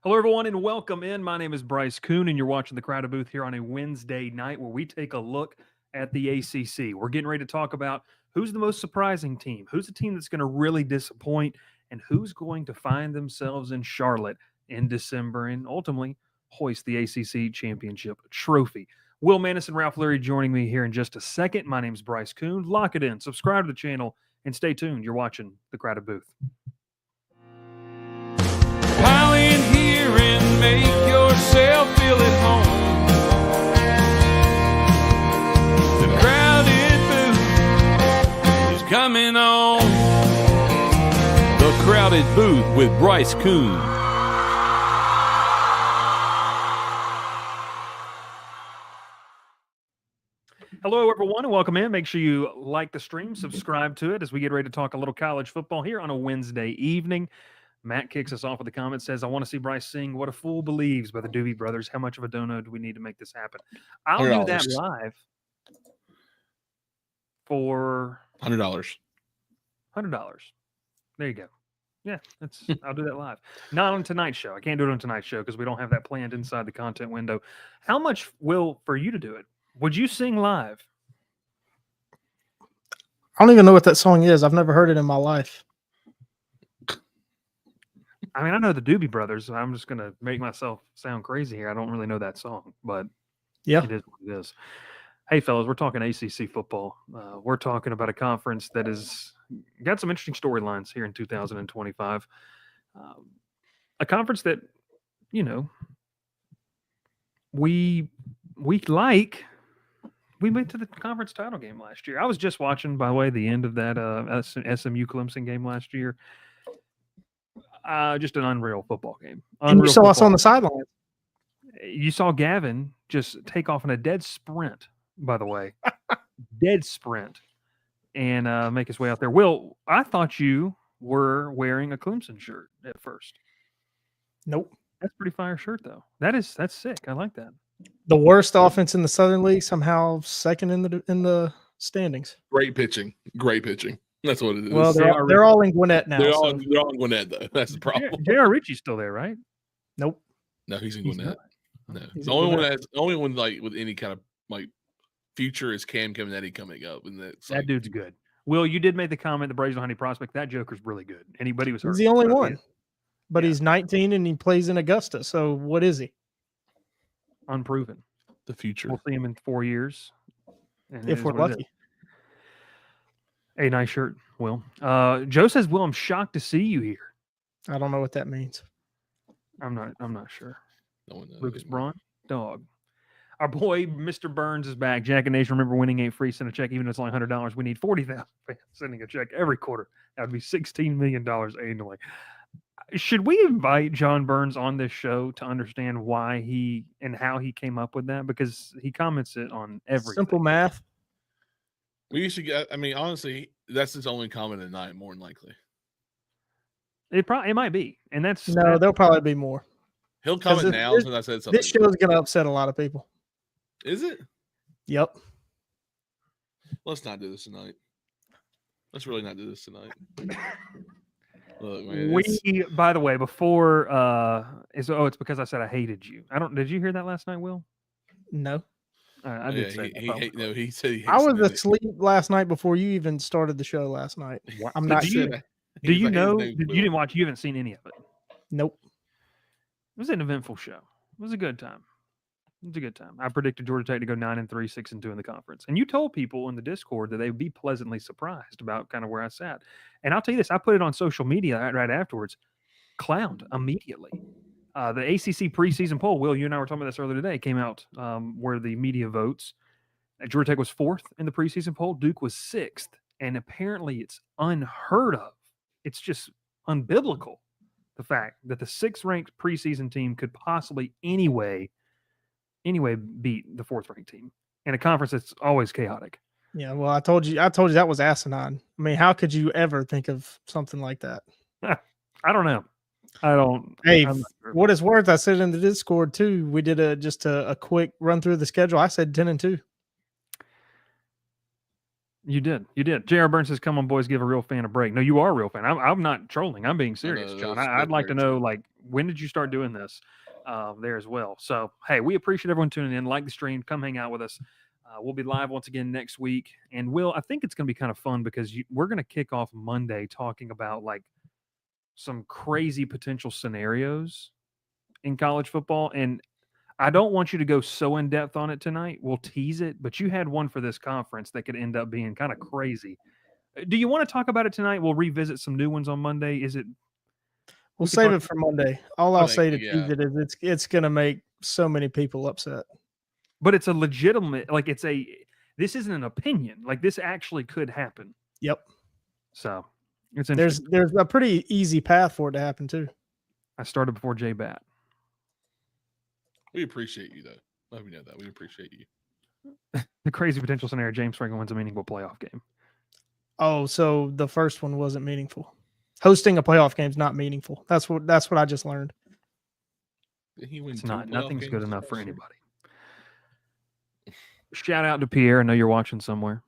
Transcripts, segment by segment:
Hello, everyone, and welcome in. My name is Bryce Koon, and you're watching the Crowded Booth here on a Wednesday night where we take a look at the ACC. We're getting ready to talk about who's the most surprising team, who's the team that's going to really disappoint, and who's going to find themselves in Charlotte in December and ultimately hoist the ACC championship trophy. Will Manis and Ralph Leary joining me here in just a second. My name is Bryce Koon. Lock it in, subscribe to the channel, and stay tuned. You're watching the Crowded Booth. Pile in here and make yourself feel at home. The Crowded Booth is coming on. The Crowded Booth with Bryce Koon. Hello, everyone, and welcome in. Make sure you like the stream, subscribe to it as we get ready to talk a little college football here on a Wednesday evening. Matt kicks us off with a comment, says, I want to see Bryce sing What a Fool Believes by the Doobie Brothers. How much of a dono do we need to make this happen? I'll do that live for $100. $100. There you go. Yeah, I'll do that live. Not on tonight's show. I can't do it on tonight's show because we don't have that planned inside the content window. How much will for you to do it? Would you sing live? I don't even know what that song is. I've never heard it in my life. I mean, I know the Doobie Brothers. So I'm just going to make myself sound crazy here. I don't really know that song, but yeah, it is what it is. Hey, fellas, we're talking ACC football. We're talking about a conference that has got some interesting storylines here in 2025. A conference that, you know, we like. We went to the conference title game last year. I was just watching, by the way, the end of that SMU Clemson game last year. Just an unreal football game. And you saw us on the sideline. You saw Gavin just take off in a dead sprint, by the way. Dead sprint. And make his way out there. Will, I thought you were wearing a Clemson shirt at first. Nope. That's a pretty fire shirt, though. That's sick. I like that. The worst offense in the Southern League, somehow second in the standings. Great pitching. That's what it is. Well, they're all in Gwinnett now. They're all in Gwinnett, though. That's the problem. J.R. Ritchie's still there, right? Nope. No, he's in Gwinnett. No, the only one like with any kind of like future is Cam Caminiti coming up, and that dude's good. Will, you did make the comment the Braves don't have any prospect. That Joker's really good. Anybody was hurt. He's the only one, but he's 19 and he plays in Augusta. So what is he? Unproven. The future. We'll see him in 4 years. If we're lucky. A nice shirt, Will. Joe says, Will, I'm shocked to see you here. I don't know what that means. I'm not sure. No one knows. Lucas Braun, dog. Our boy, Mr. Burns, is back. Jack and Nation, remember, winning ain't free. Send a check, even if it's only $100. We need 40,000 fans sending a check every quarter. That would be $16 million annually. Should we invite John Burns on this show to understand why he and how he came up with that? Because he comments it on everything. Simple math. We used to get. I mean, honestly, that's his only comment at night, more than likely. It might be, and there'll probably be more. He'll comment now since I said something. This show is going to upset a lot of people. Is it? Yep. Let's not do this tonight. Let's really not do this tonight. Look, man, by the way, before it's because I said I hated you. Did you hear that last night, Will? No. I did say that. He said he hates I was asleep last night before you even started the show last night. I'm not sure. Do you know? You didn't watch? You haven't seen any of it? Nope. It was an eventful show. It was a good time. I predicted Georgia Tech to go 9-3, 6-2 in the conference. And you told people in the Discord that they would be pleasantly surprised about kind of where I sat. And I'll tell you this, I put it on social media right afterwards, clowned immediately. The ACC preseason poll, Will, you and I were talking about this earlier today, came out where the media votes. Georgia Tech was 4th in the preseason poll. Duke was 6th. And apparently it's unheard of. It's just unbiblical, the fact that the 6th-ranked preseason team could possibly anyway beat the 4th-ranked team in a conference that's always chaotic. Yeah, well, I told you that was asinine. I mean, how could you ever think of something like that? I don't know. Hey, what it's worth, I said in the Discord too. We did just a quick run through the schedule. I said 10-2. You did. J.R. Burns says, "Come on, boys, give a real fan a break." No, you are a real fan. I'm not trolling. I'm being serious, John. I'd like to know, like, when did you start doing this there as well? So, hey, we appreciate everyone tuning in. Like the stream. Come hang out with us. We'll be live once again next week. And I think it's going to be kind of fun because we're going to kick off Monday talking about like some crazy potential scenarios in college football. And I don't want you to go so in depth on it tonight. We'll tease it, but you had one for this conference that could end up being kind of crazy. Do you want to talk about it tonight? We'll revisit some new ones on Monday. We'll save it for Monday. All I'll say to tease it is it's going to make so many people upset. But it's a legitimate, like this isn't an opinion. Like this actually could happen. Yep. So it's interesting. There's a pretty easy path for it to happen too. I started before J Bat. We appreciate you though. Let me know that. We appreciate you. The crazy potential scenario: James Franklin wins a meaningful playoff game. Oh, so the first one wasn't meaningful. Hosting a playoff game is not meaningful. That's what I just learned. It's not. Nothing's good enough for anybody. Shout out to Pierre. I know you're watching somewhere.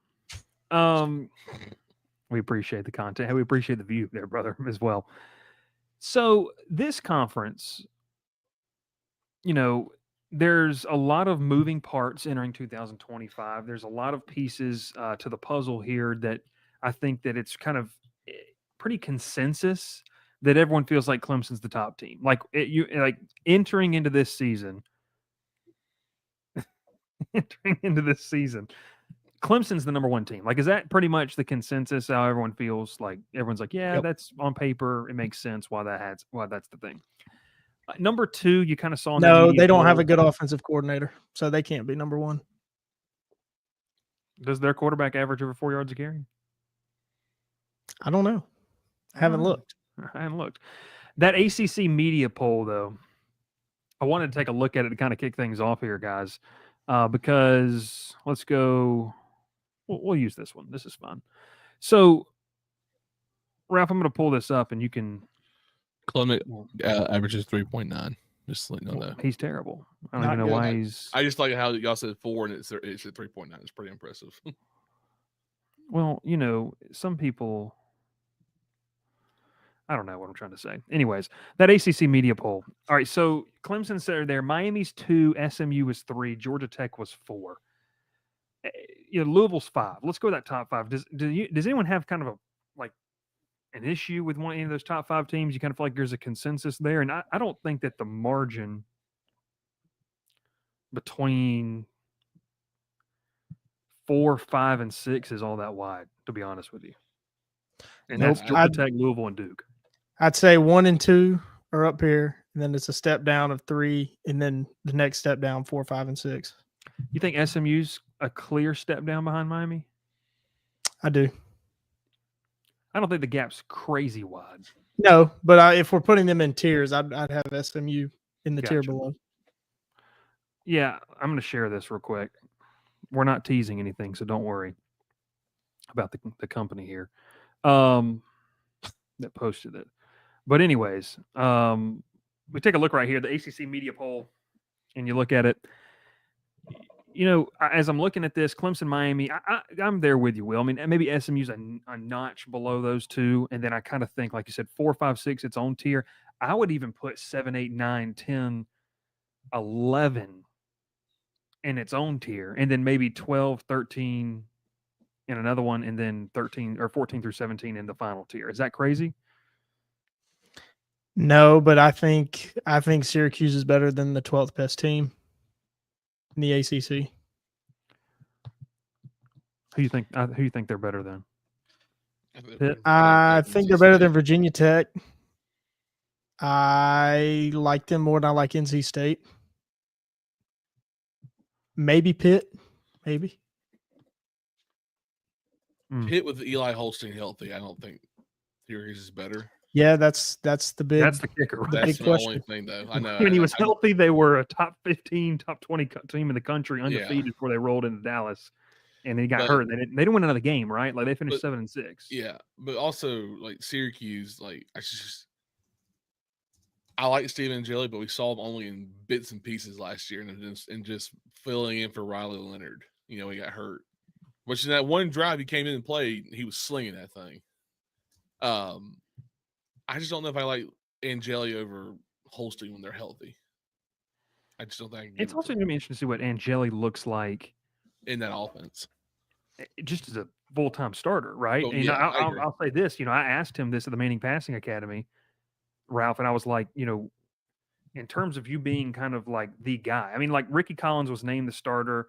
We appreciate the content. Hey, we appreciate the view there, brother, as well. So this conference, there's a lot of moving parts entering 2025. There's a lot of pieces to the puzzle here that I think that it's kind of pretty consensus that everyone feels like Clemson's the top team. Like entering into this season, Clemson's the number one team. Like, is that pretty much the consensus? How everyone feels? Like everyone's like, yeah, that's on paper. It makes sense why that's the thing. Number two, you kind of saw. No, they don't have a good offensive coordinator, so they can't be number one. Does their quarterback average over 4 yards a carry? I don't know. I haven't looked. That ACC media poll, though, I wanted to take a look at it to kind of kick things off here, guys, because let's go. We'll use this one. This is fun. So, Ralph, I'm going to pull this up, and you can. Clement averages 3.9. Just letting you know that. He's terrible. I don't even know why he's. I just like how y'all said 4 and it's at 3.9. It's pretty impressive. Well, some people. I don't know what I'm trying to say. Anyways, that ACC media poll. All right, so Clemson said there. Miami's 2, SMU was 3, Georgia Tech was 4. Louisville's 5. Let's go with that top 5. Does anyone have kind of an issue with any of those top 5 teams? You kind of feel like there's a consensus there, and I don't think that the margin between 4, 5, and 6 is all that wide, to be honest with you. And that's Georgia Tech, Louisville, and Duke. I'd say 1 and 2 are up here, and then it's a step down of 3, and then the next step down 4, 5, and 6. You think SMU's a clear step down behind Miami? I do. I don't think the gap's crazy wide. No, but if we're putting them in tiers, I'd have SMU in the tier below. Yeah, I'm going to share this real quick. We're not teasing anything, so don't worry about the company here that posted it. But anyways, we take a look right here, the ACC media poll, and you look at it. As I'm looking at this, Clemson, Miami, I'm there with you, Will. I mean, maybe SMU's a notch below those two, and then I kind of think, like you said, 4, 5, 6, its own tier. I would even put 7, 8, 9, 10, 11 in its own tier, and then maybe 12, 13 in another one, and then 13 or 14 through 17 in the final tier. Is that crazy? No, but I think Syracuse is better than the 12th best team in the ACC. Who you think they're better than? Pitt? I think they're better than Virginia Tech. I like them more than I like NC State. Maybe Pitt. Maybe. Pitt with Eli Holstein healthy, I don't think Syracuse is better. Yeah, that's the kicker. Right? That's the only thing, though. I know. When he was healthy, they were a top 15, top 20 team in the country, undefeated before they rolled into Dallas, and he got hurt. They didn't win another game, right? Like they finished 7-6. Yeah, but also like Syracuse, I like Steven Angeli, but we saw him only in bits and pieces last year, and just filling in for Riley Leonard. He got hurt. Which in that one drive he came in and played, he was slinging that thing. I just don't know if I like Angeli over Holstein when they're healthy. I just don't think I can It's also going to be interesting to see what Angeli looks like in that offense, just as a full-time starter, right? Oh, And yeah, I agree. I'll say this, I asked him this at the Manning Passing Academy, Ralph, and I was like, in terms of you being kind of like the guy, I mean, like Ricky Collins was named the starter.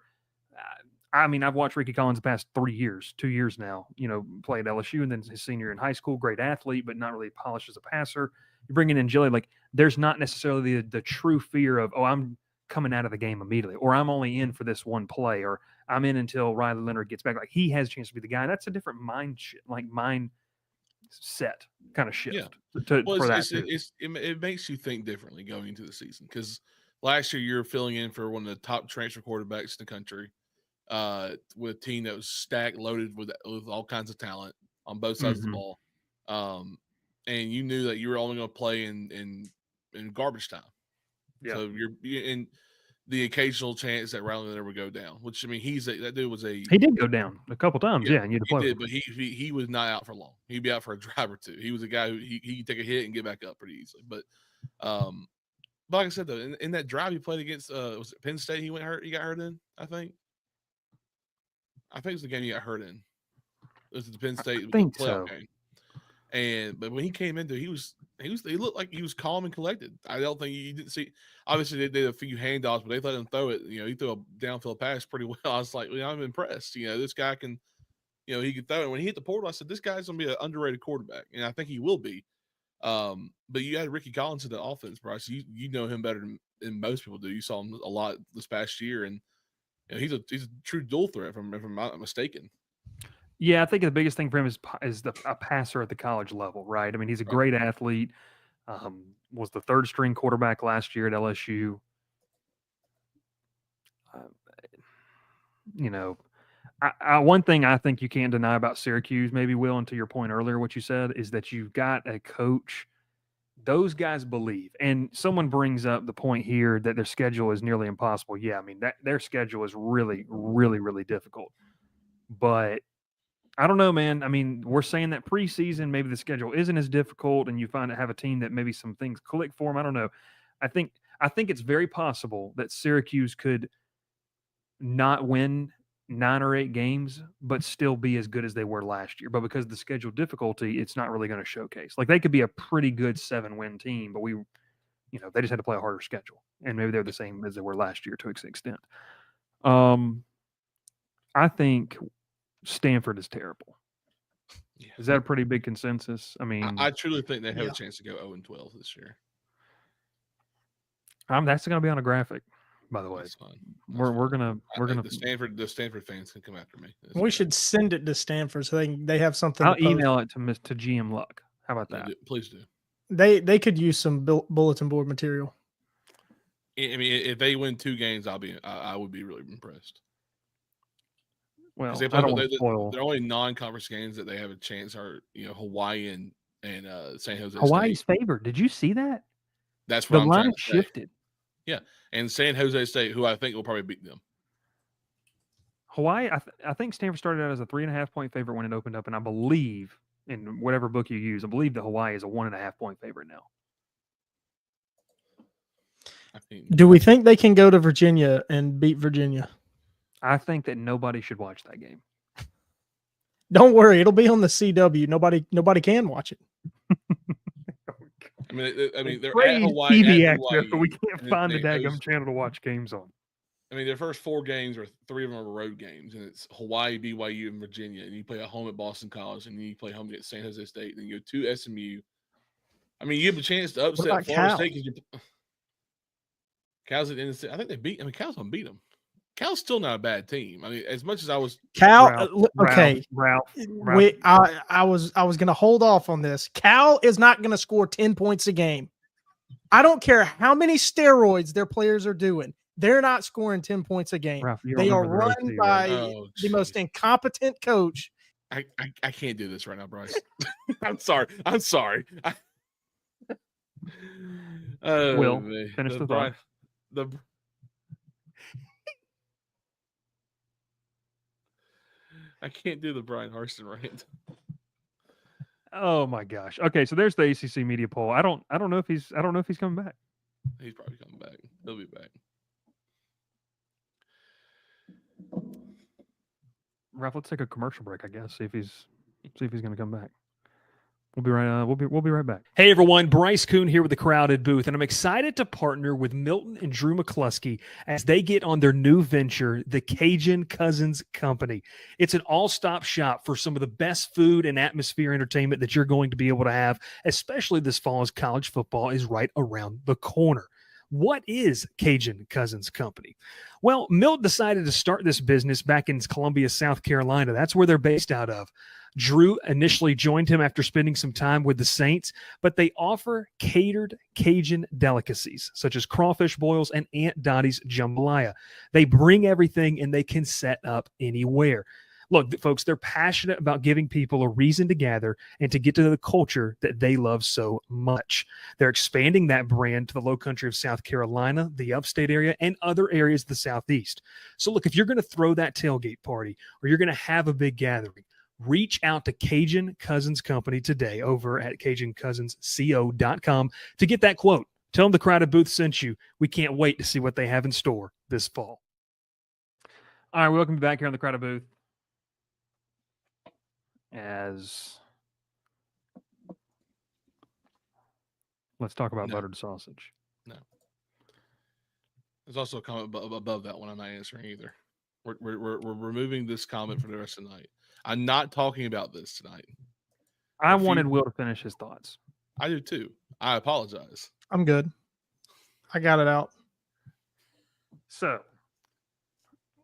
I mean, I've watched Ricky Collins the past 2 years now, play at LSU and then his senior in high school, great athlete, but not really polished as a passer. You bring in Angeli, like there's not necessarily the true fear of, I'm coming out of the game immediately, or I'm only in for this one play, or I'm in until Riley Leonard gets back. Like he has a chance to be the guy. That's a different mindset kind of shift. Yeah. It makes you think differently going into the season because last year you're filling in for one of the top transfer quarterbacks in the country with a team that was stacked, loaded with all kinds of talent on both sides of the ball. And you knew that you were only going to play in garbage time. Yeah. So you're in the occasional chance that Riley Leonard would go down, which I mean, he did go down a couple times. Yeah, and you he did, but he was not out for long. He'd be out for a drive or two. He was a guy who he could take a hit and get back up pretty easily. But like I said though, in that drive he played against was it Penn State? He got hurt in. I think it was the game he got hurt in. It was the Penn State playoff game. But when he came into, he looked like he was calm and collected. I don't think you didn't see. Obviously, they did a few handoffs, but they let him throw it. He threw a downfield pass pretty well. I was like, I'm impressed. This guy can, he can throw it. When he hit the portal, I said, this guy's gonna be an underrated quarterback, and I think he will be. But you had Ricky Collins in the offense, Bryce. You know him better than most people do. You saw him a lot this past year, and he's a true dual threat. If I'm not mistaken. Yeah, I think the biggest thing for him is a passer at the college level, right? I mean, he's a great athlete. Was the third string quarterback last year at LSU. One thing I think you can't deny about Syracuse, maybe Will, and to your point earlier, what you said is that you've got a coach. Those guys believe, and someone brings up the point here that their schedule is nearly impossible. Yeah, I mean their schedule is really, really, really difficult, but I don't know, man. I mean, we're saying that preseason, maybe the schedule isn't as difficult, and you have a team that maybe some things click for them. I don't know. I think it's very possible that Syracuse could not win 9 or 8 games, but still be as good as they were last year. But because of the schedule difficulty, it's not really going to showcase. Like they could be a pretty good 7-win team, but they just had to play a harder schedule, and maybe they're the same as they were last year to an extent. I think Stanford is terrible. Yeah. Is that a pretty big consensus? I mean, I truly think they have a chance to go 0-12 this year. That's going to be on a graphic, by the way. That's fine. We're gonna the Stanford fans can come after me. We should send it to Stanford so they have something. I'll email it to GM Luck. How about that? Please do. They could use some bulletin board material. I mean, if they win 2 games, I would be really impressed. Well, they're only non-conference games that they have a chance are Hawaii and San Jose. Hawaii's State. favored. Did you see that? That's what the I'm line trying to shifted. Say. Yeah, and San Jose State, who I think will probably beat them. Hawaii, I think Stanford started out as a 3.5-point favorite when it opened up, and I believe in whatever book you use, I believe that Hawaii is a 1.5-point favorite now. Do we think they can go to Virginia and beat Virginia? I think that nobody should watch that game. Don't worry, it'll be on the CW. Nobody can watch it. I mean, they're at Hawaii, TV at access, but we can't find the daggum channel to watch games on. I mean, their first 4 games, or 3 of them are road games, and it's Hawaii, BYU, and Virginia. And you play at home at Boston College, and then you play home against San Jose State, and then you go to SMU. I mean, you have a chance to upset Florida State because Cal's at NC. I think they beat. I mean, Cal's gonna beat them. Cal's still not a bad team. I mean, as much as I was Ralph. I was going to hold off on this. Cal is not going to score 10 points a game. I don't care how many steroids their players are doing. They're not scoring 10 points a game. Ralph, they are run by the most incompetent coach. I can't do this right now, Bryce. I'm sorry. Will finish the thought. I can't do the Brian Harston rant. Oh my gosh. Okay, so there's the ACC media poll. I don't know if he's coming back. He's probably coming back. He'll be back. Ralph, let's take a commercial break, I guess. See if he's going to come back. We'll be right. We'll be right back. Hey everyone, Bryce Koon here with the Crowded Booth, and I'm excited to partner with Milton and Drew McCluskey as they get on their new venture, the Cajun Cousins Company. It's an all-stop shop for some of the best food and atmosphere entertainment that you're going to be able to have, especially this fall as college football is right around the corner. What is Cajun Cousins Company? Well, Milt decided to start this business back in Columbia, South Carolina. That's where they're based out of. Drew initially joined him after spending some time with the Saints, but they offer catered Cajun delicacies such as crawfish boils and Aunt Dottie's jambalaya. They bring everything and they can set up anywhere. Look, folks, they're passionate about giving people a reason to gather and to get to the culture that they love so much. They're expanding that brand to the low country of South Carolina, the upstate area, and other areas of the Southeast. So look, if you're going to throw that tailgate party or you're going to have a big gathering, reach out to Cajun Cousins Company today over at CajunCousinsCO.com to get that quote. Tell them the Crowded Booth sent you. We can't wait to see what they have in store this fall. All right, welcome back here on the Crowded Booth. As let's talk about buttered sausage. No. There's also a comment above that one I'm not answering either. We're removing this comment for the rest of the night. I'm not talking about this tonight. I wanted Will to finish his thoughts. I do too. I apologize. I'm good. I got it out. So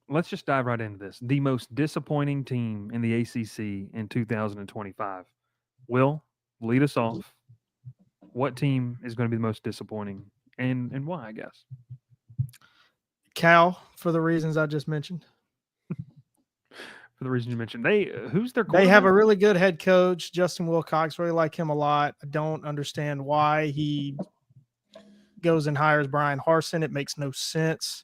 let's just dive right into this. The most disappointing team in the ACC in 2025. Will, lead us off. What team is going to be the most disappointing and why, I guess? Cal, for the reasons I just mentioned. For the reason you mentioned. Who's their They have a really good head coach, Justin Wilcox. Really like him a lot. I don't understand why he goes and hires Brian Harsin. It makes no sense.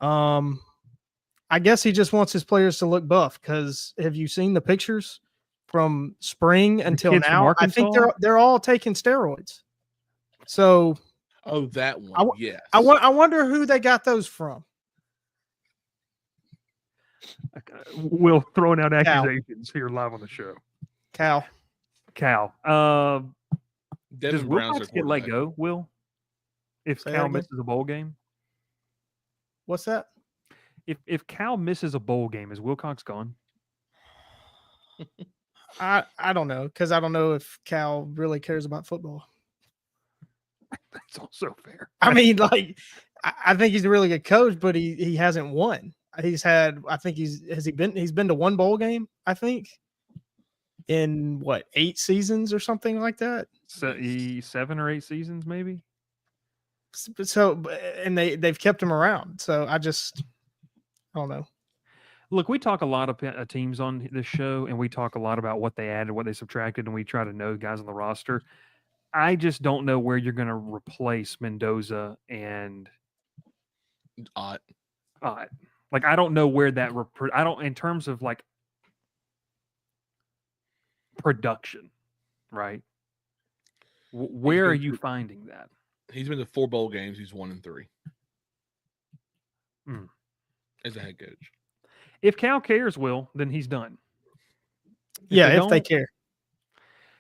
I guess he just wants his players to look buff because have you seen the pictures from spring until now? I think they're all taking steroids. So that one. Yes. I wonder who they got those from. Will throwing out accusations here live on the show. Cal. Does Wilcox get let go, Will? If Cal misses a bowl game? What's that? If Cal misses a bowl game, is Wilcox gone? I don't know, because I don't know if Cal really cares about football. That's also fair. I mean, like, I think he's a really good coach, but he hasn't won. He's had, I think he's been to one bowl game, I think, in what, 8 seasons or something like that? 7 or 8 seasons, maybe. So, and they've kept him around. So I don't know. Look, we talk a lot of teams on this show, and we talk a lot about what they added, what they subtracted, and we try to know guys on the roster. I just don't know where you're going to replace Mendoza and Ott. Like, I don't know where that I don't, in terms of like production, right? Where are you finding that? He's been to 4 bowl games. He's 1-3 as a head coach. If Cal cares, Will, then he's done. If they care.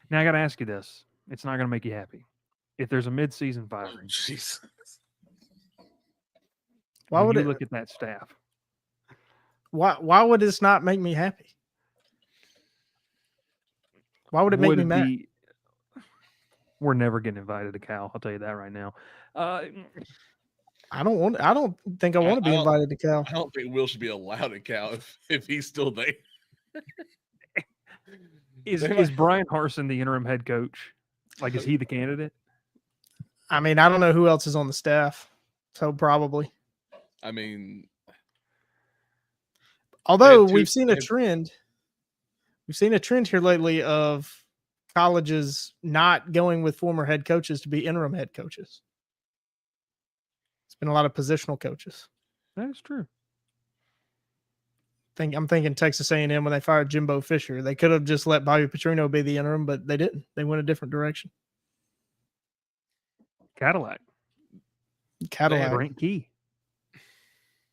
Now I got to ask you this: it's not going to make you happy. If there's a mid-season firing, Jesus. Why would you look at that staff? Why would this not make me happy? Why would it make me mad? We're never getting invited to Cal. I'll tell you that right now. I don't think I want to be invited to Cal. I don't think Will should be allowed at Cal if he's still there. Is Brian Harsin the interim head coach? Like, is he the candidate? I mean, I don't know who else is on the staff, so probably. I mean, although we've seen a trend here lately of colleges not going with former head coaches to be interim head coaches. It's been a lot of positional coaches. That is true. I'm thinking Texas A&M when they fired Jimbo Fisher. They could have just let Bobby Petrino be the interim, but they didn't. They went a different direction. Cadillac. Cadillac. Brent Key.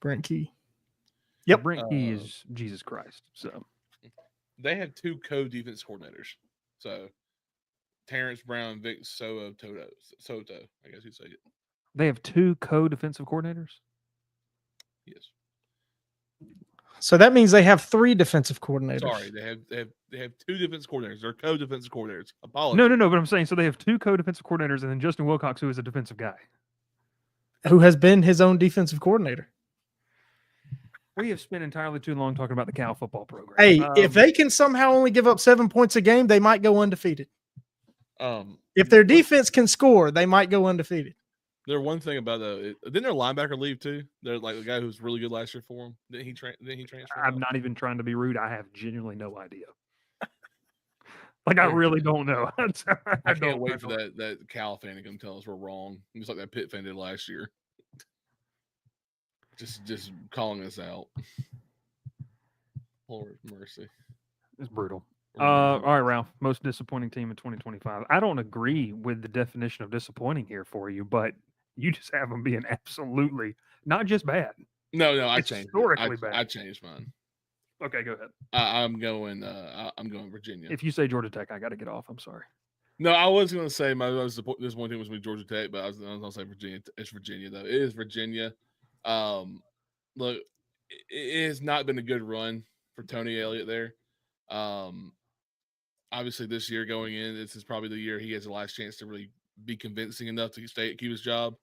Brent Key. Yeah, Yep. Brent Key is Jesus Christ. So they have 2 co-defense coordinators. So Terrence Brown, Vic Soto, I guess you'd say it. they have 2 co-defensive coordinators. Yes. So that means they have 3 defensive coordinators. Sorry, they have 2 defensive coordinators. They're co-defensive coordinators. Apologies. No. But I'm saying so they have 2 co-defensive coordinators, and then Justin Wilcox, who is a defensive guy, Who has been his own defensive coordinator. We have spent entirely too long talking about the Cal football program. Hey, if they can somehow only give up 7 points a game, they might go undefeated. If their defense can score, they might go undefeated. There's one thing about didn't their linebacker leave too? They're like the guy who was really good last year for him. Didn't he transfer? I'm not even trying to be rude. I have genuinely no idea. Like I really don't know. I can't wait for that Cal fan to come tell us we're wrong. Just like that Pitt fan did last year. Just calling us out. Lord mercy. It's brutal. All right, Ralph. Most disappointing team in 2025. I don't agree with the definition of disappointing here for you, but you just have them being absolutely not just bad. No, I It's changed. historically bad. I changed mine. Okay, go ahead. I'm going Virginia. If you say Georgia Tech, I got to get off. I'm sorry. No, I was going to say my disappointing team was with Georgia Tech, but I was going to say Virginia. It's Virginia though. It is Virginia. Look, it has not been a good run for Tony Elliott there. Obviously, this year going in, this is probably the year he has the last chance to really be convincing enough to keep his job.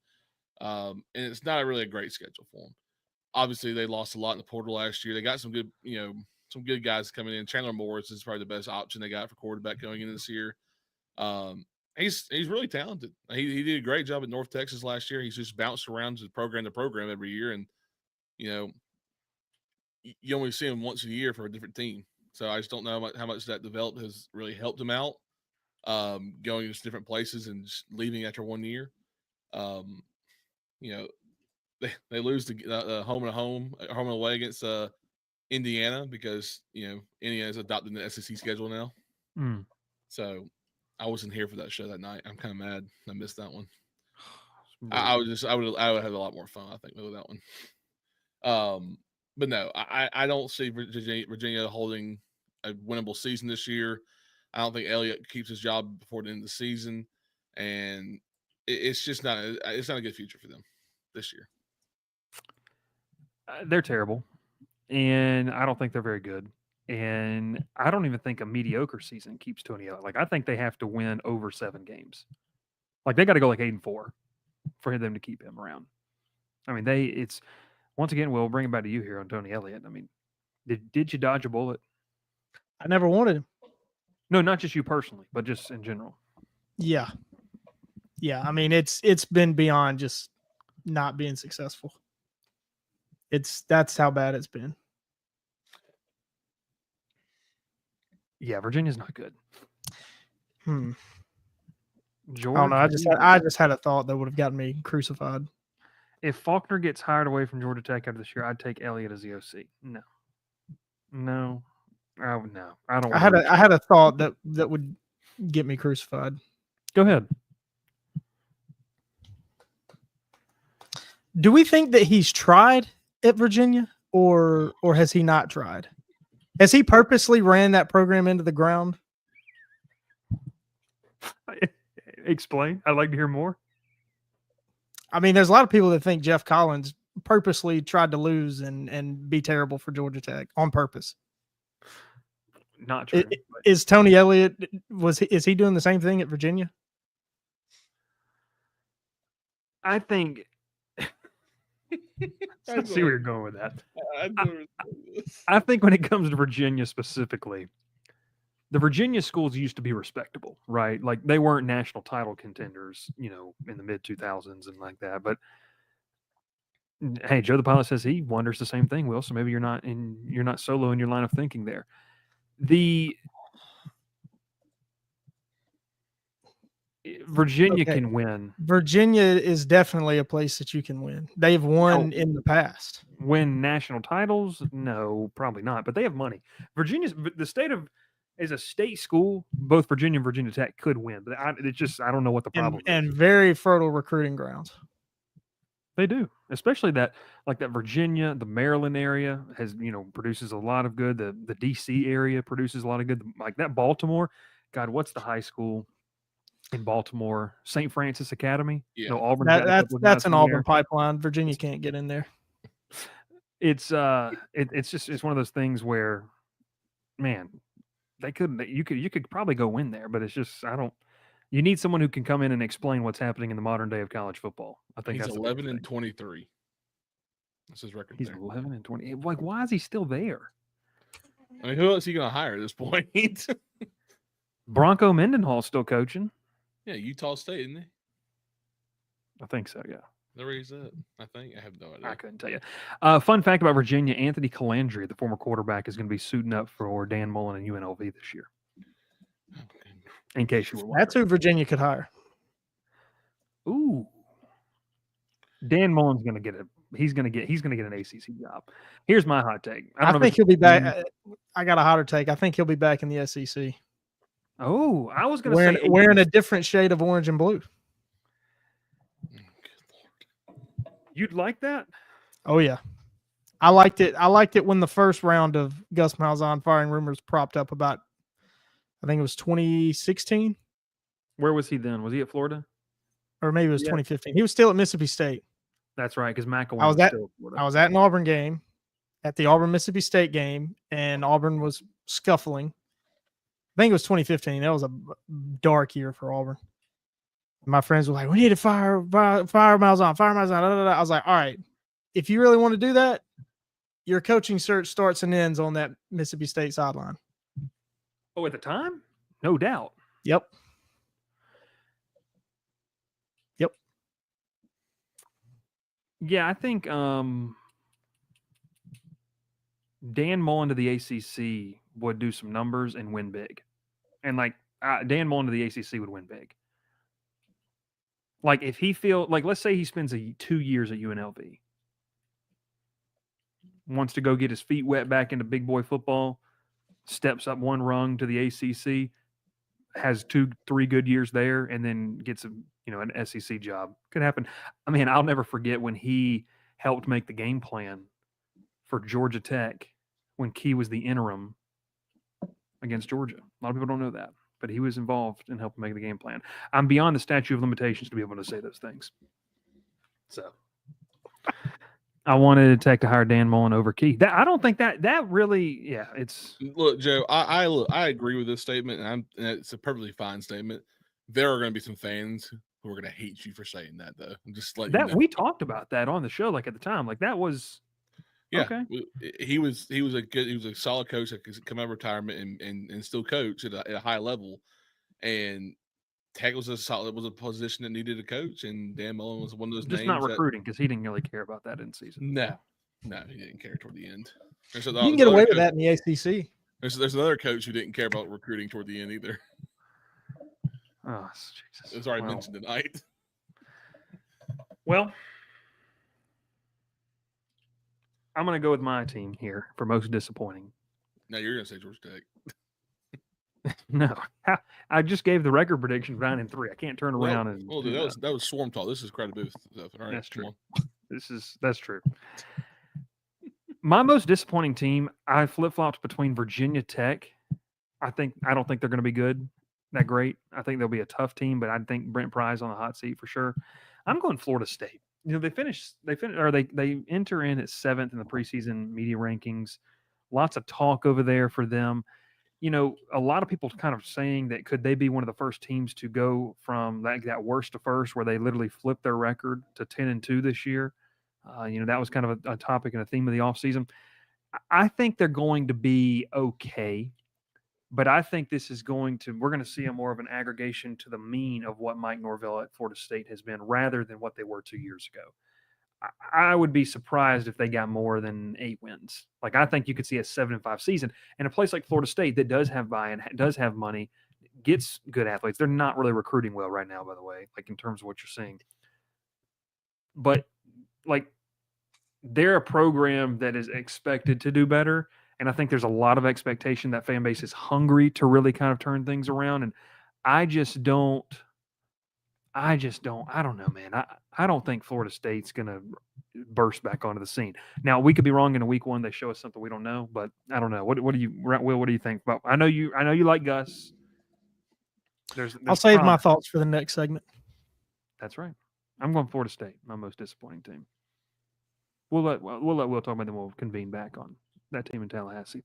And it's not really a great schedule for him. Obviously, they lost a lot in the portal last year. They got some good guys coming in. Chandler Morris is probably the best option they got for quarterback going into this year. He's really talented. He did a great job at North Texas last year. He's just bounced around to program every year, and you only see him once a year for a different team. So I just don't know how much that developed has really helped him out, going to different places and just leaving after 1 year. They lose the home and away against Indiana because Indiana's adopted the SEC schedule now. So I wasn't here for that show that night. I'm kind of mad I missed that one. I would have had a lot more fun, I think, with that one. But no, I don't see Virginia holding a winnable season this year. I don't think Elliott keeps his job before the end of the season, and it's just not a good future for them this year. They're terrible, and I don't think they're very good. And I don't even think a mediocre season keeps Tony Elliott. Like I think they have to win over 7 games. Like they got to go like 8-4 for them to keep him around. I mean, it's once again. We'll bring it back to you here on Tony Elliott. I mean, did you dodge a bullet? I never wanted him. No, not just you personally, but just in general. Yeah. I mean, it's been beyond just not being successful. That's how bad it's been. Yeah, Virginia's not good. Georgia, I don't know. I just had a thought that would have gotten me crucified. If Faulkner gets hired away from Georgia Tech after this year, I'd take Elliott as the OC. No. I don't. I had a thought that would get me crucified. Go ahead. Do we think that he's tried at Virginia, or has he not tried? Has he purposely ran that program into the ground? Explain. I'd like to hear more. I mean, there's a lot of people that think Jeff Collins purposely tried to lose and be terrible for Georgia Tech on purpose. Not true. Is Tony Elliott is he doing the same thing at Virginia? I think. I see where you're going with that. I think when it comes to Virginia specifically, the Virginia schools used to be respectable, right? Like they weren't national title contenders, in the mid 2000s and like that. But hey, Joe the Pilot says he wonders the same thing, Will. So maybe you're not solo in your line of thinking there. Virginia can win. Virginia is definitely a place that you can win. They've won in the past. Win national titles? No, probably not. But they have money. As a state school, both Virginia and Virginia Tech could win. But I don't know what the problem is. And very fertile recruiting grounds. They do, especially that Virginia, the Maryland area has produces a lot of good. The DC area produces a lot of good. Like that Baltimore, God, what's the high school in Baltimore? St. Francis Academy. Yeah. No, Auburn's got a couple of That's guys an from Auburn there. pipeline. Virginia can't get in there. It's it's one of those things where, man, you could probably go win there, but it's just You need someone who can come in and explain what's happening in the modern day of college football. I think He's that's 11-23. That's his record. He's there. 11-20. Like, why is he still there? I mean, who else is he going to hire at this point? Bronco Mendenhall's still coaching. Yeah, Utah State, isn't he? I think so. Yeah. There he's at. I think I have no idea. I couldn't tell you. Fun fact about Virginia: Anthony Calandri, the former quarterback, is going to be suiting up for Dan Mullen and UNLV this year. In case you were wondering. That's who Virginia could hire. Ooh. Dan Mullen's going to get he's going to get an ACC job. Here's my hot take. I think he'll be back. I got a hotter take. I think he'll be back in the SEC. Oh, I was going to say wearing a different shade of orange and blue. You'd like that? Oh yeah. I liked it. I liked it when the first round of Gus Malzahn firing rumors propped up about, I think it was 2016. Where was he then? Was he at Florida? Or maybe it was 2015. He was still at Mississippi State. That's right, because McElwain I was at Florida. I was at an Auburn game, at the Auburn Mississippi State game, and Auburn was scuffling. I think it was 2015. That was a dark year for Auburn. My friends were like, "We need to fire Malzahn, fire Malzahn." Da, da, da. I was like, "All right, if you really want to do that, your coaching search starts and ends on that Mississippi State sideline." Oh, at the time? No doubt. Yep. Yeah, I think Dan Mullen to the ACC would do some numbers and win big. And Dan Mullen to the ACC would win big. Like if he let's say he spends 2 years at UNLV. Wants to go get his feet wet back into big boy football, steps up one rung to the ACC, has 2-3 good years there, and then gets an SEC job. Could happen. I mean, I'll never forget when he helped make the game plan for Georgia Tech when Key was the interim against Georgia. A lot of people don't know that, but he was involved in helping make the game plan. I'm beyond the statute of limitations to be able to say those things. So I wanted to take to hire Dan Mullen over Key. I don't think that really. Yeah, it's look, Joe. I agree with this statement, and it's a perfectly fine statement. There are going to be some fans who are going to hate you for saying that, though. I'm just like that. We talked about that on the show, at the time. That was. Yeah, okay. He was a solid coach that could come out of retirement and still coach at a high level, and Tech was a position that needed a coach, and Dan Mullen was one of those just names. Not recruiting because he didn't really care about that in season. No, he didn't care toward the end. You can get away with that in the ACC. There's another coach who didn't care about recruiting toward the end either. Oh, Jesus. It was already mentioned tonight. Well, I'm going to go with my team here for most disappointing. No, you're going to say Georgia Tech. No, I just gave the record prediction 9-3. I can't turn around and. Well, that was Swarm Talk. This is Credit Booth stuff. All right, that's true. That's true. My most disappointing team, I flip-flopped between Virginia Tech. I don't think they're going to be that great. I think they'll be a tough team, but I think Brent Pry's on the hot seat for sure. I'm going Florida State. They enter in at 7th in the preseason media rankings. Lots of talk over there for them. A lot of people kind of saying that could they be one of the first teams to go from that worst to first, where they literally flipped their record to 10-2 this year. That was kind of a topic and a theme of the offseason. I think they're going to be okay, but I think we're going to see more of an aggregation to the mean of what Mike Norvell at Florida State has been rather than what they were 2 years ago. I would be surprised if they got more than 8 wins. I think you could see a 7-5 season. And a place like Florida State that does have buy-in, does have money, gets good athletes. They're not really recruiting well right now, by the way, in terms of what you're seeing. But, they're a program that is expected to do better. And I think there's a lot of expectation. That fan base is hungry to really kind of turn things around. And I I just don't. I don't know, man. I don't think Florida State's going to burst back onto the scene. Now we could be wrong in a week one. They show us something we don't know, but I don't know. What do you, Will? What do you think? About? I know you like Gus. There's I'll save my promise. thoughts for the next segment. That's right. I'm going Florida State, my most disappointing team. We'll let Will talk about them. We'll convene back on that team in Tallahassee.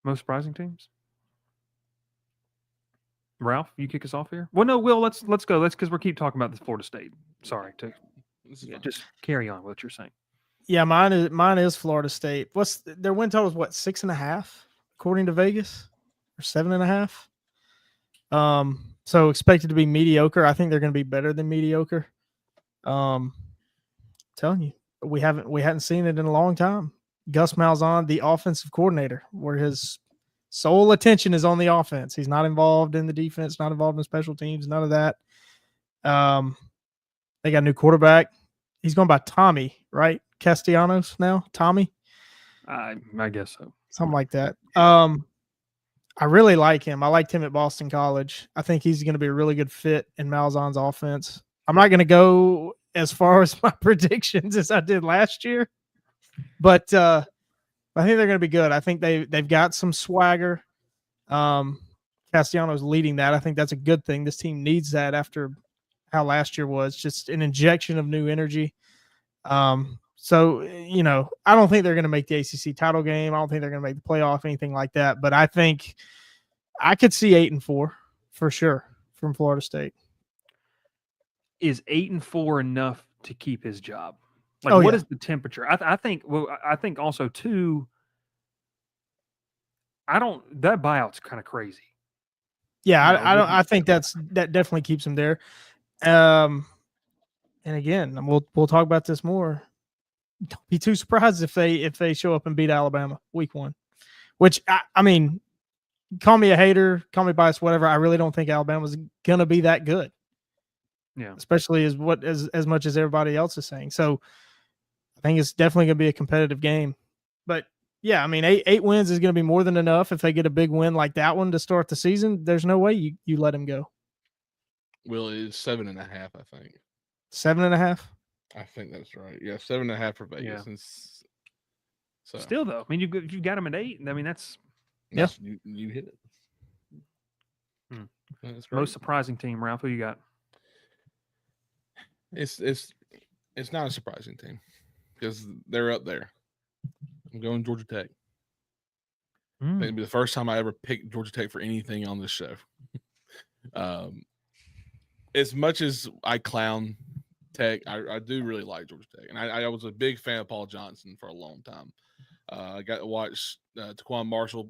Most surprising teams. Ralph, you kick us off here. Well, no, Will, let's go. Let's because we keep talking about the Florida State. Sorry to just carry on what you're saying. Yeah, mine is Florida State. What's their win total? Is what, 6.5 according to Vegas, or 7.5? So expected to be mediocre. I think they're going to be better than mediocre. Telling you, we hadn't seen it in a long time. Gus Malzahn, the offensive coordinator, where his sole attention is on the offense. He's not involved in the defense, not involved in special teams, none of that. They got a new quarterback. He's going by Tommy, right? Castellanos now, Tommy. I guess so. Something like that. I really like him. I liked him at Boston College. I think he's going to be a really good fit in Malzahn's offense. I'm not going to go as far as my predictions as I did last year, but I think they're going to be good. I think they've got some swagger. Castellanos leading that. I think that's a good thing. This team needs that after how last year was, just an injection of new energy. So, I don't think they're going to make the ACC title game. I don't think they're going to make the playoff, anything like that. But I think I could see 8-4 for sure from Florida State. Is 8-4 enough to keep his job? What is the temperature? I think also too. That buyout's kind of crazy. Yeah, I think that definitely keeps him there. And again, we'll talk about this more. Don't be too surprised if they show up and beat Alabama week 1, which I mean, call me a hater, call me biased, whatever. I really don't think Alabama's gonna be that good. Yeah, especially as much as everybody else is saying. So I think it's definitely gonna be a competitive game. But yeah, I mean, eight wins is gonna be more than enough. If they get a big win like that one to start the season, there's no way you let him go. Will is 7.5, I think. 7.5. I think that's right. Yeah, 7.5 for Vegas. Yeah. So still though, I mean, you got him at 8. I mean, that's you hit it. That's most surprising team. Ralph, who you got? It's not a surprising team because they're up there. I'm going Georgia Tech. I think it'll be the first time I ever picked Georgia Tech for anything on this show. As much as I clown Tech, I do really like Georgia Tech, and I was a big fan of Paul Johnson for a long time. I got to watch Taquan Marshall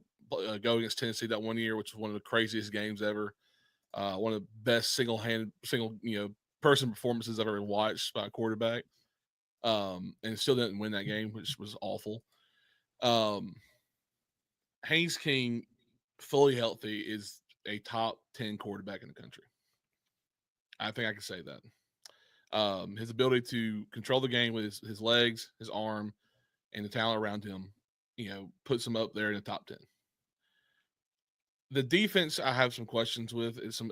go against Tennessee that one year, which was one of the craziest games ever. One of the best single person performances I've ever watched by a quarterback. And still didn't win that game, which was awful. Haynes King, fully healthy, is a top 10 quarterback in the country. I think I can say that. His ability to control the game with his legs, his arm, and the talent around him, puts him up there in the top 10. The defense I have some questions with is some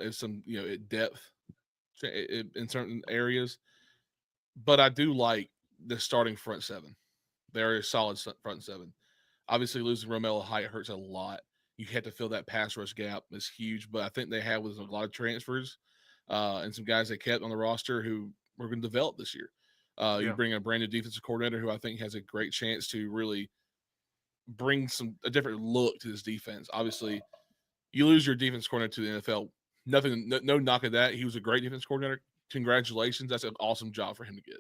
depth in certain areas, but I do like the starting front seven. They're a solid front seven. Obviously, losing Romello Height hurts a lot. You have to fill that pass rush gap. It's huge, but I think they have with a lot of transfers and some guys they kept on the roster who we're going to develop this year. You bring a brand new defensive coordinator who I think has a great chance to really bring a different look to this defense. Obviously, you lose your defense coordinator to the NFL. No knock at that. He was a great defense coordinator. Congratulations. That's an awesome job for him to get.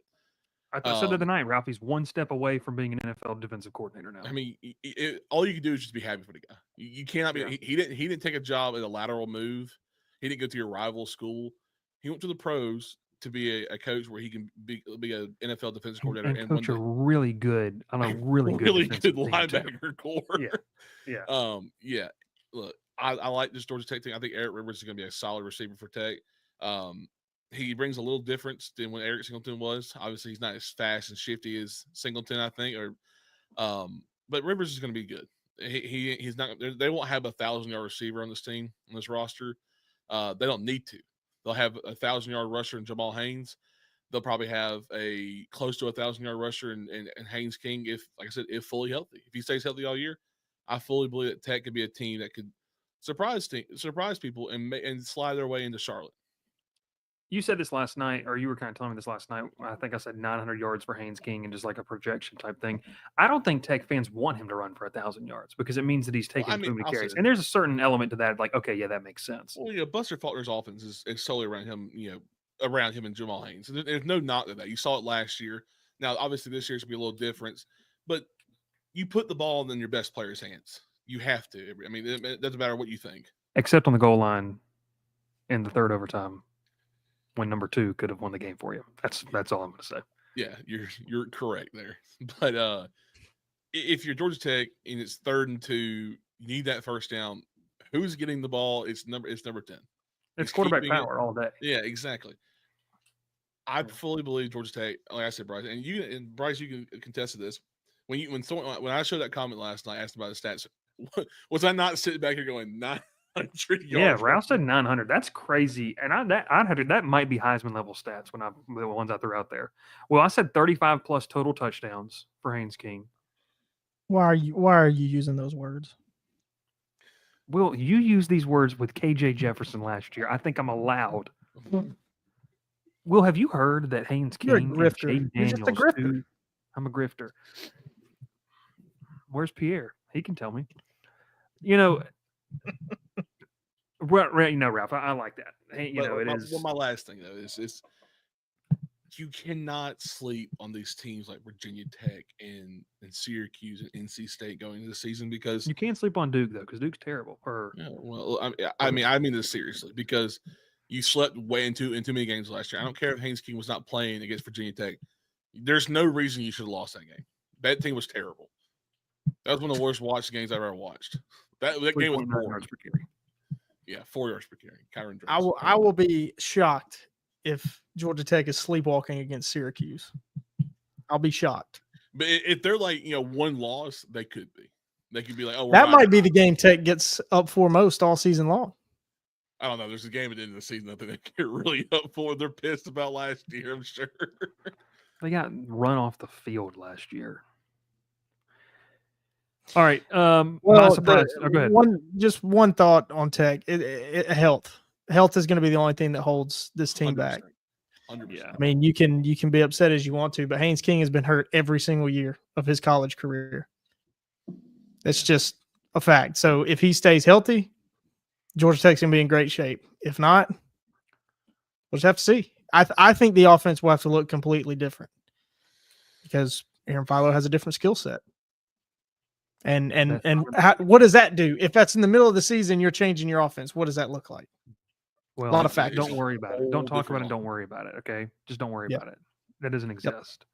I said the other night, Ralphie's one step away from being an NFL defensive coordinator now. I mean, all you can do is just be happy for the guy. You cannot be. Yeah. He didn't take a job at a lateral move. He didn't go to your rival school. He went to the pros to be a coach where he can be an NFL defensive coordinator and coach a really good on a really good linebacker core. Yeah. Look, I like this Georgia Tech thing. I think Eric Rivers is going to be a solid receiver for Tech. He brings a little difference than when Eric Singleton was. Obviously, he's not as fast and shifty as Singleton, I think. But Rivers is going to be good. He's not. They won't have 1,000-yard receiver on this team, on this roster. They don't need to. They'll have a 1,000-yard rusher in Jamal Haynes. They'll probably have a close to 1,000-yard rusher in Haynes King if, like I said, if fully healthy. If he stays healthy all year, I fully believe that Tech could be a team that could surprise people and slide their way into Charlotte. You said this last night, or you were kind of telling me this last night. I think I said 900 yards for Haynes King and just like a projection type thing. I don't think Tech fans want him to run for 1,000 yards because it means that he's taking too many carries. And there's a certain element to that, like, okay, yeah, that makes sense. Well, Buster Faulkner's offense is solely around him, around him and Jamal Haynes. There's no knock to that. You saw it last year. Now, obviously, this year's going to be a little different, but you put the ball in your best player's hands. You have to. I mean, it doesn't matter what you think. Except on the goal line in the third overtime, when number 2 could have won the game for you. That's all I'm going to say. Yeah, you're correct there. But if you're Georgia Tech and it's 3rd and 2, you need that first down. Who's getting the ball? It's number 10. It's quarterback power all day. Yeah, exactly. I fully believe Georgia Tech. Like I said, Bryce, and Bryce, you can contest to this. When I showed that comment last night, asked about the stats. Was I not sitting back here going 900 yards? Yeah, Rouse said 900. That's crazy, and that might be Heisman level stats the ones I threw out there. Well, I said 35 plus total touchdowns for Haynes King. Why are you using those words? Well, you used these words with KJ Jefferson last year. I think I'm allowed. Will, have you heard that Haynes King You're a grifter. and Jay You're just a Daniels grifter. I'm a grifter. Where's Pierre? He can tell me. Ralph, I like that. Hey, it is. Well, my last thing though is you cannot sleep on these teams like Virginia Tech and Syracuse and NC State going into the season because you can't sleep on Duke though because Duke's terrible. I mean this seriously because you slept way into many games last year. I don't care if Haynes King was not playing against Virginia Tech. There's no reason you should have lost that game. That team was terrible. That was one of the worst watched games I've ever watched. That game was boring. Yeah, 4 yards per carry. Kyron Drones. I will be shocked if Georgia Tech is sleepwalking against Syracuse. I'll be shocked. But if they're like, one loss, they could be. They could be like, oh, that might be the game Tech gets up for most all season long. I don't know. There's a game at the end of the season that they get really up for. They're pissed about last year, I'm sure. They got run off the field last year. All right. My surprise. Go ahead. One thought on Tech. Health. Health is going to be the only thing that holds this team 100%. back. 100%. Yeah. I mean, you can be upset as you want to, but Haynes King has been hurt every single year of his college career. It's just a fact. So if he stays healthy, Georgia Tech's going to be in great shape. If not, we'll just have to see. I think the offense will have to look completely different because Aaron Philo has a different skill set. And what does that do? If that's in the middle of the season, you're changing your offense. What does that look like? Well, a lot of factors. Don't worry about it. Don't talk about it. Don't worry about it. Okay, just don't worry about it. That doesn't exist.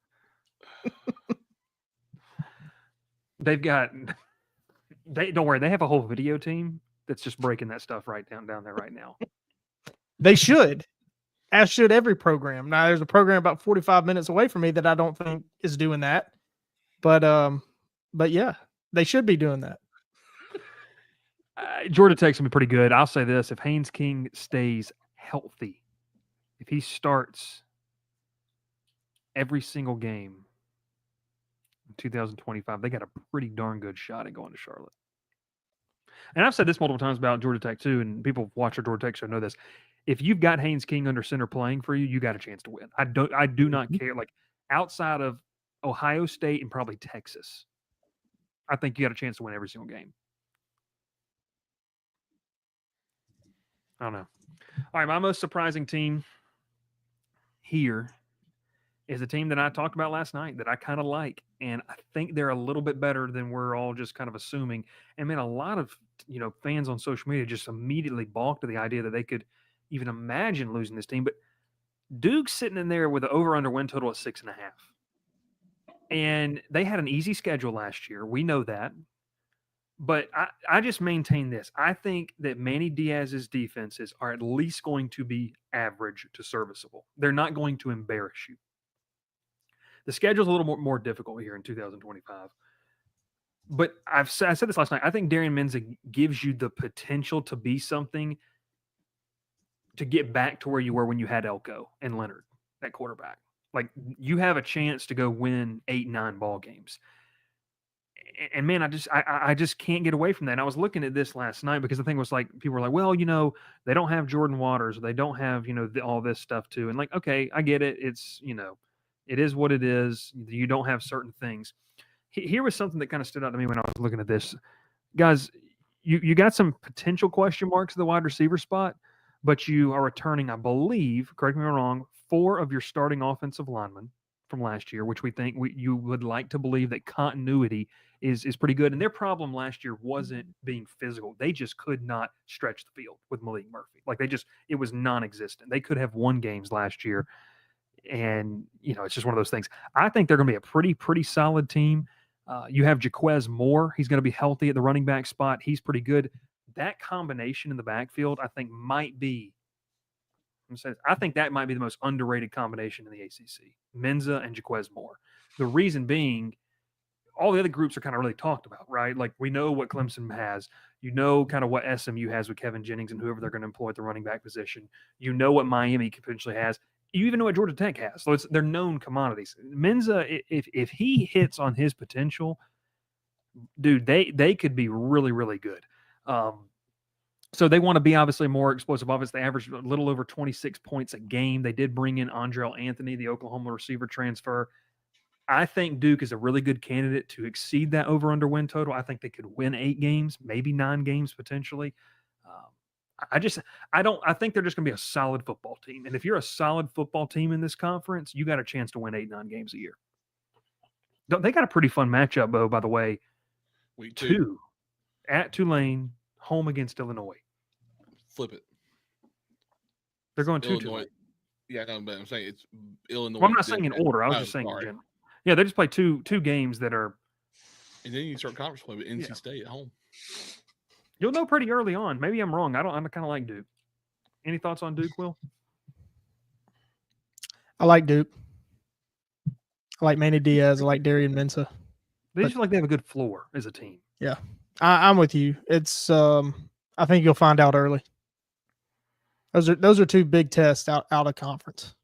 They've got. Don't worry. They have a whole video team that's just breaking that stuff right down there right now. They should, as should every program. Now, there's a program about 45 minutes away from me that I don't think is doing that, but yeah, they should be doing that. Georgia Tech's gonna be pretty good. I'll say this: if Haynes King stays healthy, if he starts every single game in 2025, they got a pretty darn good shot at going to Charlotte. And I've said this multiple times about Georgia Tech too, and people who watch our Georgia Tech show know this. If you've got Haynes King under center playing for you, you got a chance to win. I do not care. Like outside of Ohio State and probably Texas, I think you got a chance to win every single game. I don't know. All right, my most surprising team here is a team that I talked about last night that I kind of like, and I think they're a little bit better than we're all just kind of assuming. And man, a lot of fans on social media just immediately balked to the idea that they could even imagine losing this team. But Duke's sitting in there with an over/under win total of 6.5, and they had an easy schedule last year. We know that. But I just maintain this. I think that Manny Diaz's defenses are at least going to be average to serviceable. They're not going to embarrass you. The schedule's a little more difficult here in 2025. But I said this last night. I think Darian Menza gives you the potential to be something to get back to where you were when you had Elko and Leonard at quarterback. Like, you have a chance to go win 8-9 ball games. And man, I just can't get away from that. And I was looking at this last night because the thing was like, people were like, well, they don't have Jordan Waters, or they don't have, all this stuff too. And like, okay, I get it. It's, it is what it is. You don't have certain things. Here was something that kind of stood out to me when I was looking at this. Guys, you got some potential question marks at the wide receiver spot, but you are returning, I believe, correct me if I'm wrong, 4 of your starting offensive linemen from last year, which we think you would like to believe that continuity is pretty good. And their problem last year wasn't being physical. They just could not stretch the field with Malik Murphy. Like, it was non-existent. They could have won games last year. And, it's just one of those things. I think they're going to be a pretty solid team. You have Jaquez Moore. He's going to be healthy at the running back spot. He's pretty good. That combination in the backfield, I think, I think that might be the most underrated combination in the ACC. Menza and Jaquez Moore. The reason being, all the other groups are kind of really talked about, right? Like, we know what Clemson has. Kind of what SMU has with Kevin Jennings and whoever they're going to employ at the running back position. What Miami potentially has. You even know what Georgia Tech has. So they're known commodities. Menza, if he hits on his potential, dude, they could be really, really good. So they want to be obviously more explosive offense. They average a little over 26 points a game. They did bring in Andrell Anthony, the Oklahoma receiver transfer. I think Duke is a really good candidate to exceed that over-under win total. I think they could win 8 games, maybe 9 games potentially. I think they're just going to be a solid football team. And if you're a solid football team in this conference, you got a chance to win 8-9 games a year. They got a pretty fun matchup, Bo, by the way. Week 2 at Tulane, home against Illinois. Flip it. They're going to Illinois. Tulane. Yeah, but I'm saying it's Illinois. Well, I'm not saying in order. I was just saying in general. Yeah, they just play two games that are. And then you start conference play with NC State at home. You'll know pretty early on. Maybe I'm wrong. I kind of like Duke. Any thoughts on Duke, Will? I like Duke. I like Manny Diaz. I like Darian Mensah. They just feel like they have a good floor as a team. Yeah, I'm with you. It's I think you'll find out early. Those are 2 big tests out of conference.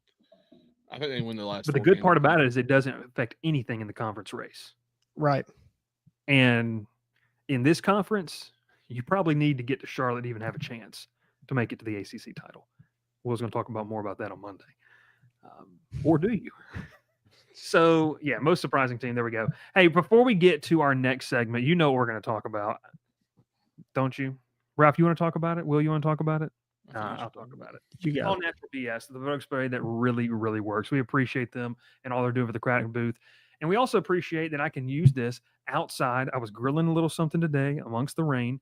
I think they win the last. But the good part about it is it doesn't affect anything in the conference race. Right. And in this conference, you probably need to get to Charlotte to even have a chance to make it to the ACC title. Will's going to talk more about that on Monday. Or do you? So, yeah, most surprising team. There we go. Hey, before we get to our next segment, you know what we're going to talk about, don't you? Ralph, you want to talk about it? Will, you want to talk about it? I'll talk about it. You got all natural BS, the bug spray that really, really works. We appreciate them and all they're doing for the Craddock booth. And we also appreciate that I can use this outside. I was grilling a little something today amongst the rain,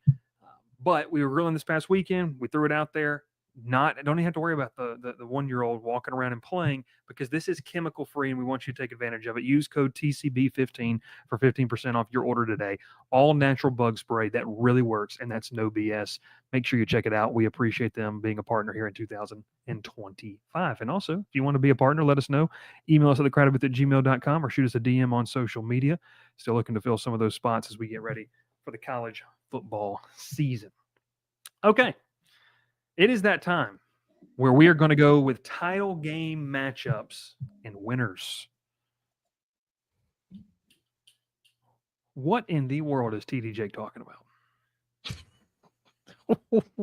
but we were grilling this past weekend. We threw it out there. Don't even have to worry about the 1-year-old walking around and playing, because this is chemical free and we want you to take advantage of it. Use code TCB15 for 15% off your order today. All natural bug spray that really works, and that's no BS. Make sure you check it out. We appreciate them being a partner here in 2025. And also, if you want to be a partner, let us know. Email us at thecraddockbooth@gmail.com or shoot us a DM on social media. Still looking to fill some of those spots as we get ready for the college football season. Okay. It is that time where we are going to go with title game matchups and winners. What in the world is TD Jake talking about?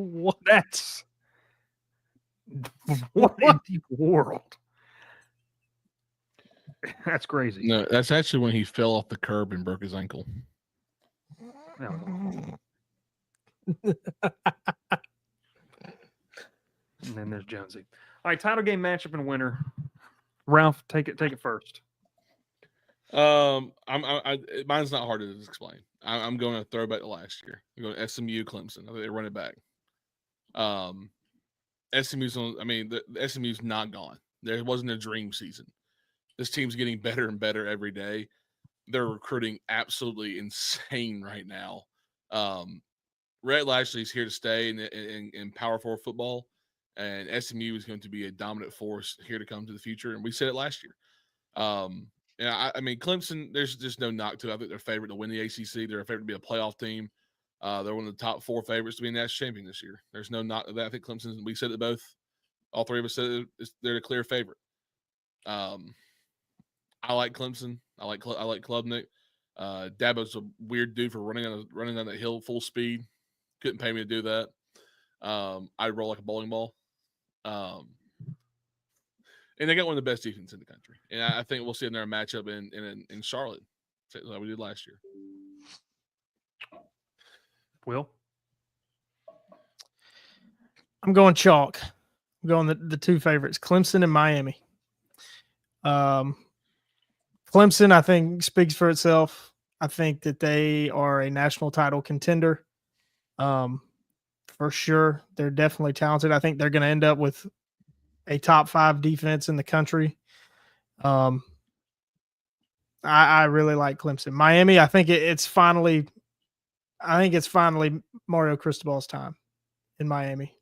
What in the world? That's crazy. No, that's actually when he fell off the curb and broke his ankle. No. And then there's Jonesy. All right, title game matchup and winner. Ralph, take it first. Mine's not hard to explain. I'm going to throw back to last year. I'm going to SMU Clemson. I think they run it back. SMU's not gone. There wasn't a dream season. This team's getting better and better every day. They're recruiting absolutely insane right now. Rhett Lashley's here to stay in Power 4 football. And SMU is going to be a dominant force here to come to the future. And we said it last year. And I mean, Clemson, there's just no knock to it. I think they're favored to win the ACC. They're a favorite to be a playoff team. They're one of the top 4 favorites to be a national champion this year. There's no knock to that. I think Clemson, we said it both All three of us said they're a clear favorite. I like Clemson. I like Klubnik. Dabo's a weird dude for running on that hill full speed. Couldn't pay me to do that. I roll like a bowling ball. And they got one of the best defenses in the country. And I think we'll see another matchup in Charlotte, like we did last year. Will? I'm going chalk. I'm going the two favorites, Clemson and Miami. Clemson, I think, speaks for itself. I think that they are a national title contender. For sure. They're definitely talented. I think they're going to end up with a top 5 defense in the country. I really like Clemson. Miami, I think it's finally Mario Cristobal's time in Miami.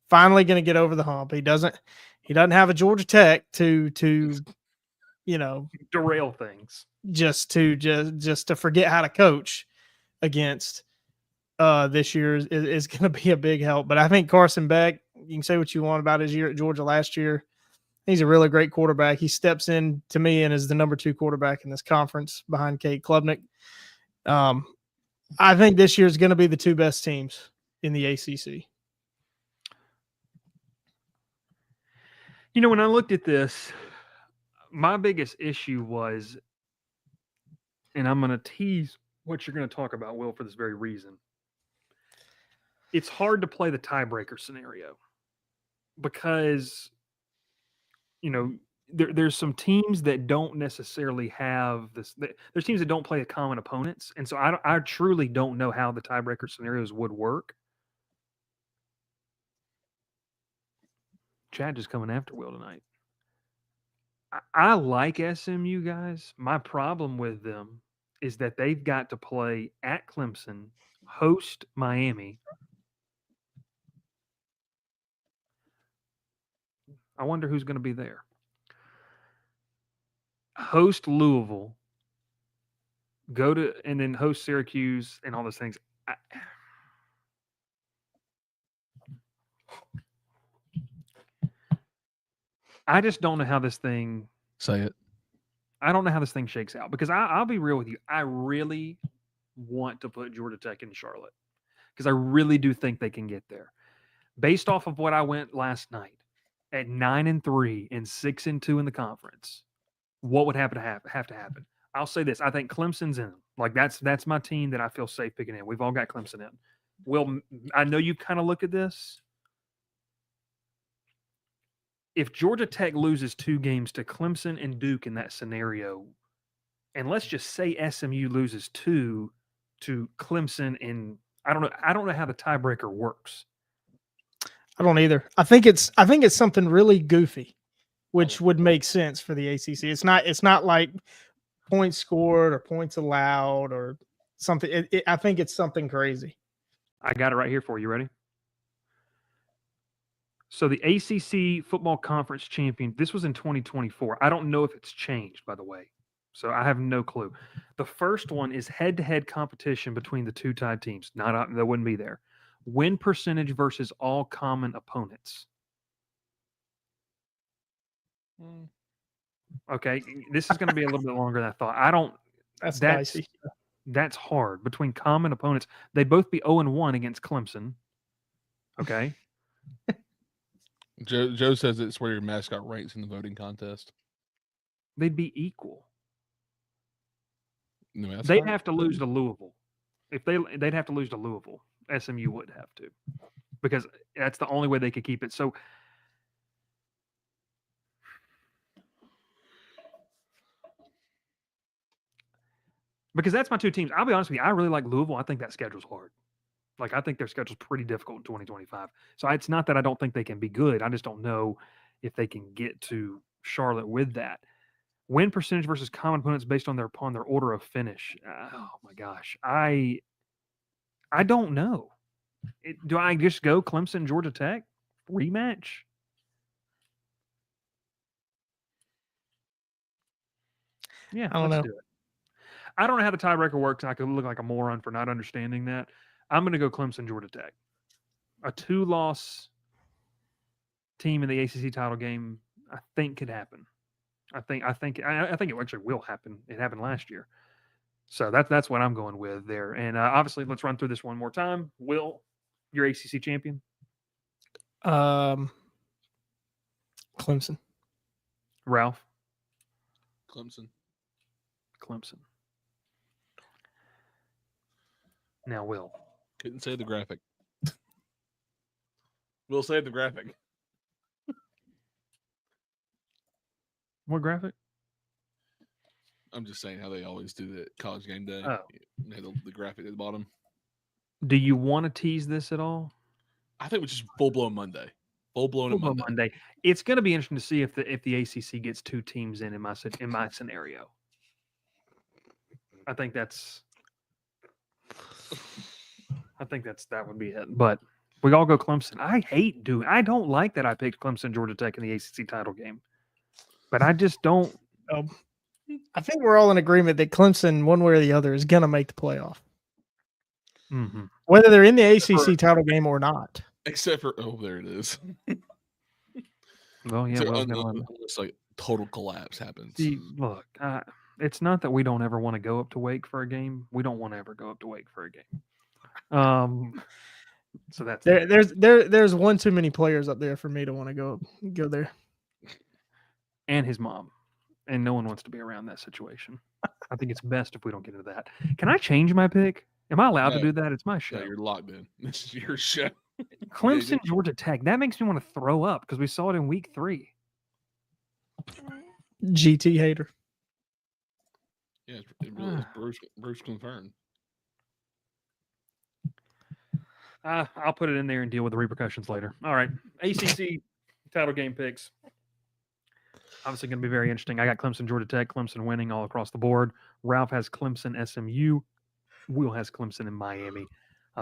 Finally going to get over the hump. He doesn't have a Georgia Tech to derail things. Just to forget how to coach against. This year is going to be a big help. But I think Carson Beck, you can say what you want about his year at Georgia last year. He's a really great quarterback. He steps in to me and is the number 2 quarterback in this conference behind Cade Klubnik. I think this year is going to be the 2 best teams in the ACC. When I looked at this, my biggest issue was, and I'm going to tease what you're going to talk about, Will, for this very reason. It's hard to play the tiebreaker scenario because, there's some teams that don't necessarily have this. There's teams that don't play common opponents. And so I truly don't know how the tiebreaker scenarios would work. Chad is coming after Will tonight. I like SMU, guys. My problem with them is that they've got to play at Clemson, host Miami. I wonder who's going to be there. Host Louisville, and then host Syracuse and all those things. I just don't know how this thing. Say it. I don't know how this thing shakes out because I'll be real with you. I really want to put Georgia Tech in Charlotte because I really do think they can get there. Based off of what I went last night at 9-3 and 6-2 in the conference, what would have to happen? I'll say this: I think Clemson's in. Like that's my team that I feel safe picking in. We've all got Clemson in. Will, I know you kind of look at this. If Georgia Tech loses 2 games to Clemson and Duke in that scenario, and let's just say SMU loses 2 to Clemson, and I don't know how the tiebreaker works. I don't either. I think it's something really goofy, which would make sense for the ACC. It's not like points scored or points allowed or something. I think it's something crazy. I got it right here for you. Ready? So the ACC Football Conference champion, this was in 2024. I don't know if it's changed, by the way. So I have no clue. The first one is head-to-head competition between the 2 tied teams. That wouldn't be there. Win percentage versus all common opponents. Okay, this is going to be a little bit longer than I thought. That's dicey. That's hard. Between common opponents, they'd both be 0-1 against Clemson. Okay. Joe says it's where your mascot ranks in the voting contest. They'd be equal. The they'd have to lose to Louisville. They'd have to lose to Louisville. SMU would have to, because that's the only way they could keep it. So because that's my 2 teams. I'll be honest with you. I really like Louisville. I think that schedule's hard. Like, I think their schedule's pretty difficult in 2025. So it's not that I don't think they can be good. I just don't know if they can get to Charlotte with that. Win percentage versus common opponents based on their order of finish. Oh my gosh. I don't know. Do I just go Clemson, Georgia Tech rematch? Yeah, I don't know. do it. I don't know how the tiebreaker works, and I could look like a moron for not understanding that. I'm going to go Clemson, Georgia Tech. A 2-loss team in the ACC title game, I think could happen. I think it actually will happen. It happened last year. So that's what I'm going with there. And obviously, let's run through this one more time. Will, your ACC champion? Clemson. Ralph? Clemson. Now, Will. Couldn't say the graphic. We'll say the graphic. What graphic? I'm just saying how they always do that college game day. Oh. They have the graphic at the bottom. Do you want to tease this at all? I think it's just full blown Monday. Full blown Monday. It's going to be interesting to see if the ACC gets 2 teams in my scenario. I think that would be it. But we all go Clemson. I don't like that I picked Clemson, Georgia Tech in the ACC title game. But I just don't. I think we're all in agreement that Clemson, one way or the other, is going to make the playoff. Mm-hmm. Whether they're in the ACC title game or not. Except for, there it is. Well, yeah. It's like total collapse happens. See, look, it's not that we don't ever want to go up to Wake for a game. We don't want to ever go up to Wake for a game. So that's there's one too many players up there for me to want to go there. And his mom. And no one wants to be around that situation. I think it's best if we don't get into that. Can I change my pick? Am I allowed to do that? It's my show. No, you're locked in. This is your show. Clemson, Georgia Tech. That makes me want to throw up because we saw it in week 3. GT hater. Yeah, it really is Bruce confirmed. I'll put it in there and deal with the repercussions later. All right. ACC title game picks. Obviously going to be very interesting. I got Clemson, Georgia Tech, Clemson winning all across the board. Ralph has Clemson, SMU. Will has Clemson in Miami.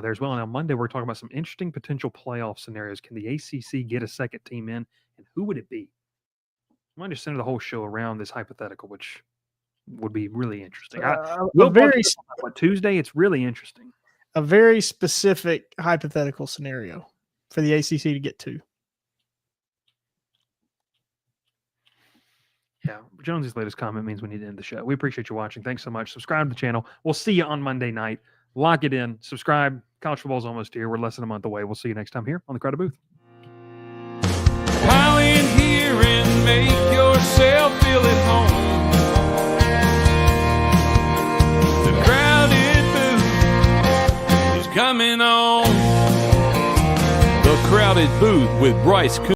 There's well, and on Monday, we're talking about some interesting potential playoff scenarios. Can the ACC get a second team in, and who would it be? I might just center the whole show around this hypothetical, which would be really interesting. Tuesday, it's really interesting. A very specific hypothetical scenario for the ACC to get to. Yeah, Jonesy's latest comment means we need to end the show. We appreciate you watching. Thanks so much. Subscribe to the channel. We'll see you on Monday night. Lock it in. Subscribe. College football's almost here. We're less than a month away. We'll see you next time here on the Crowded Booth. Pile in here and make yourself feel at home. The Crowded Booth is coming on. The Crowded Booth with Bryce Koon.